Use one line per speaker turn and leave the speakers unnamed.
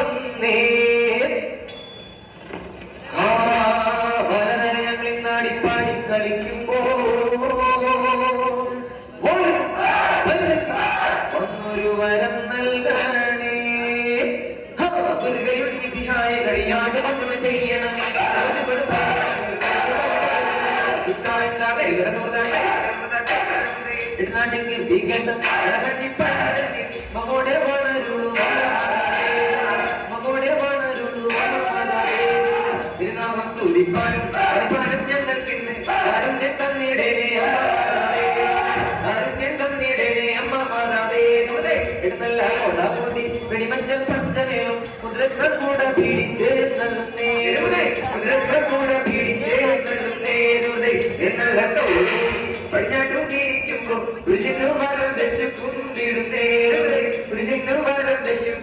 വന്നേ ഞങ്ങളിന്നാടിപ്പാടി കളിക്കുമ്പോ ഒന്നൊരു വരം നൽകണേ സിഹായ കഴിയാണ്ട് നമ്മൾ ചെയ്യണം മമോടെ വളരുള്ളൂ മമോടെ വളരുള്ളൂ തിരുനാമസ്തുതിപ്പാനും പരിപാലം ഞങ്ങൾക്കിന്ന് കാരുണ്യം തന്നിടേനെ കാരുണ്യം തന്നിടേനെ അമ്മ മാതാവേ ഇടുന്നല്ല കൊടാപൂതി വെടിമഞ്ചൽ പഞ്ചമേളും കുതിരക്കൾ കൂടെ പീഡിച്ച് നല്ലുന്നേ കുതിരക്കൾ കൂടെ പീഡിച്ച് നല്ലുന്നേ എന്നുള്ള